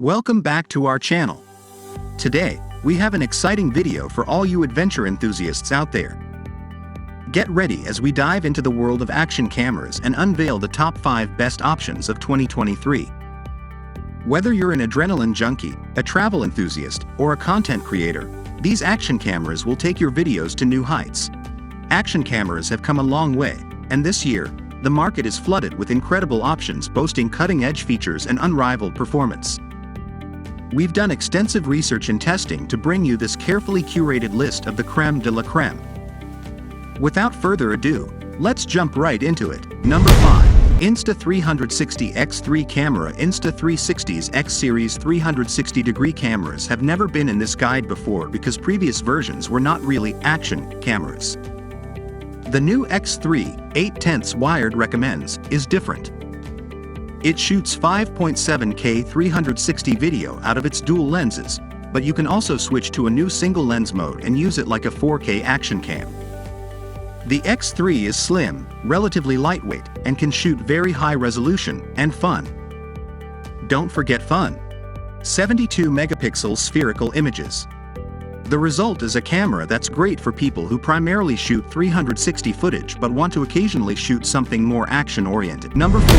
Welcome back to our channel. Today, we have an exciting video for all you adventure enthusiasts out there. Get ready as we dive into the world of action cameras and unveil the top 5 best options of 2023. Whether you're an adrenaline junkie, a travel enthusiast, or a content creator, these action cameras will take your videos to new heights. Action cameras have come a long way, and this year, the market is flooded with incredible options boasting cutting-edge features and unrivaled performance. We've done extensive research and testing to bring you this carefully curated list of the creme de la creme. Without further ado, let's jump right into it. Number 5. Insta360 X3 Camera. Insta360's X-Series 360-degree cameras have never been in this guide before because previous versions were not really action cameras. The new X3 8/10 wired recommends is different. It shoots 5.7K 360 video out of its dual lenses, but you can also switch to a new single lens mode and use it like a 4K action cam. The X3 is slim, relatively lightweight, and can shoot very high resolution and fun. Don't forget fun. 72 megapixel spherical images. The result is a camera that's great for people who primarily shoot 360 footage but want to occasionally shoot something more action-oriented. Number 4.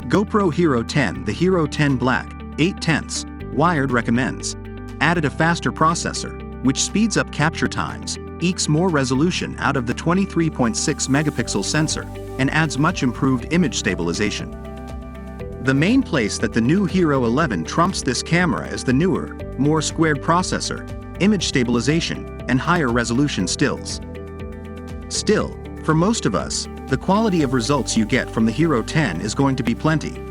GoPro Hero 10. The Hero 10 Black 8/10 wired recommends added a faster processor, which speeds up capture times, ekes more resolution out of the 23.6 megapixel sensor, and adds much improved image stabilization. The main place that the new Hero 11 trumps this camera is the newer, more squared processor, image stabilization, and higher resolution stills. Still, for most of us, the quality of results you get from the Hero 10 is going to be plenty.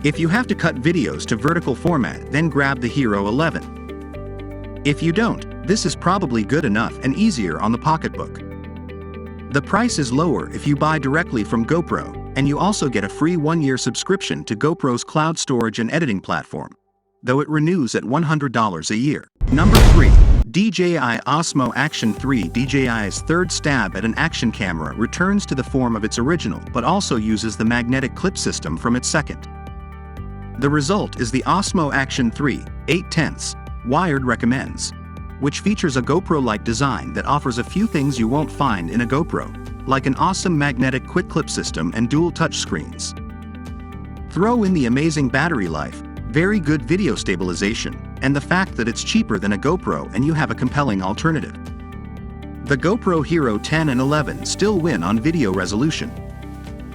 If you have to cut videos to vertical format, then grab the Hero 11. If you don't, this is probably good enough and easier on the pocketbook. The price is lower if you buy directly from GoPro, and you also get a free 1-year subscription to GoPro's cloud storage and editing platform, though it renews at $100 a year. Number 3. DJI Osmo Action 3. DJI's third stab at an action camera returns to the form of its original but also uses the magnetic clip system from its second. The result is the Osmo Action 3 8/10 wired recommends, which features a GoPro-like design that offers a few things you won't find in a GoPro, like an awesome magnetic quick clip system and dual touch screens. Throw in the amazing battery life, very good video stabilization, and the fact that it's cheaper than a GoPro and you have a compelling alternative. The GoPro Hero 10 and 11 still win on video resolution.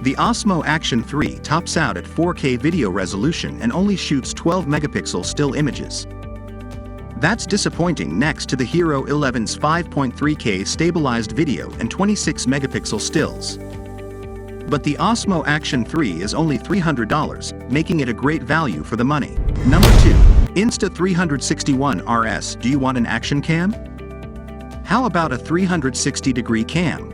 The Osmo Action 3 tops out at 4K video resolution and only shoots 12 megapixel still images. That's disappointing next to the Hero 11's 5.3K stabilized video and 26 megapixel stills. But the Osmo Action 3 is only $300, making it a great value for the money. Number 2. Insta360 RS. Do you want an action cam? How about a 360-degree cam?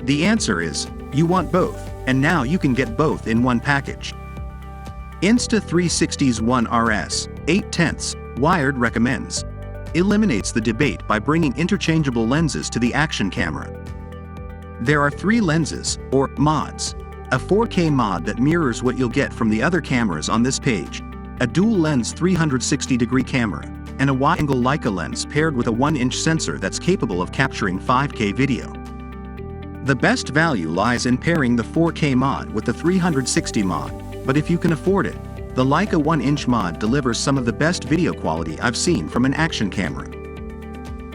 The answer is, you want both, and now you can get both in one package. Insta360's One RS 8/10 wired recommends eliminates the debate by bringing interchangeable lenses to the action camera. There are 3 lenses, or mods. A 4K mod that mirrors what you'll get from the other cameras on this page, a dual-lens 360-degree camera, and a wide-angle Leica lens paired with a 1-inch sensor that's capable of capturing 5K video. The best value lies in pairing the 4K mod with the 360 mod, but if you can afford it, the Leica 1-inch mod delivers some of the best video quality I've seen from an action camera.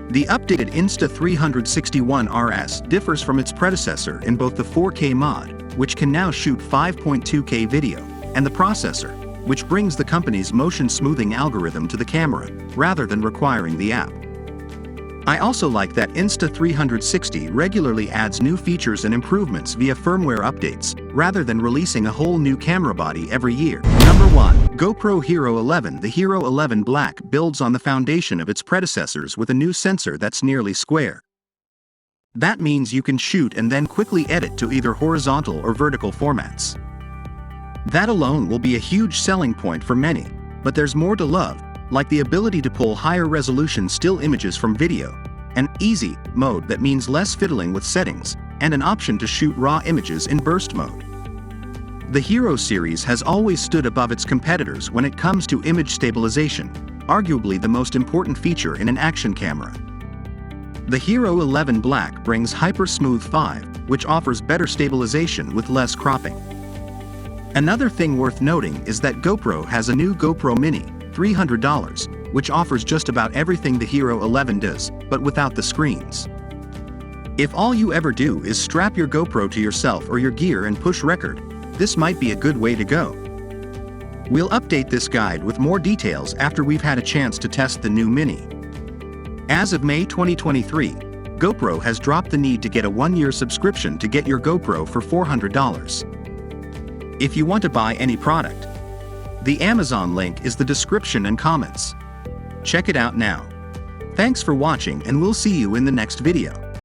The updated Insta360 RS differs from its predecessor in both the 4K mod, which can now shoot 5.2K video, and the processor, which brings the company's motion smoothing algorithm to the camera, rather than requiring the app. I also like that Insta360 regularly adds new features and improvements via firmware updates, rather than releasing a whole new camera body every year. Number 1. GoPro Hero 11. The Hero 11 Black builds on the foundation of its predecessors with a new sensor that's nearly square. That means you can shoot and then quickly edit to either horizontal or vertical formats. That alone will be a huge selling point for many, but there's more to love, like the ability to pull higher resolution still images from video, an easy mode that means less fiddling with settings, and an option to shoot raw images in burst mode. The Hero series has always stood above its competitors when it comes to image stabilization, arguably the most important feature in an action camera. The Hero 11 Black brings Hyper Smooth 5, which offers better stabilization with less cropping. Another thing worth noting is that GoPro has a new GoPro Mini, $300, which offers just about everything the Hero 11 does, but without the screens. If all you ever do is strap your GoPro to yourself or your gear and push record, this might be a good way to go. We'll update this guide with more details after we've had a chance to test the new Mini. As of May 2023, GoPro has dropped the need to get a 1-year subscription to get your GoPro for $400. If you want to buy any product, the Amazon link is the description and comments. Check it out now. Thanks for watching, and we'll see you in the next video.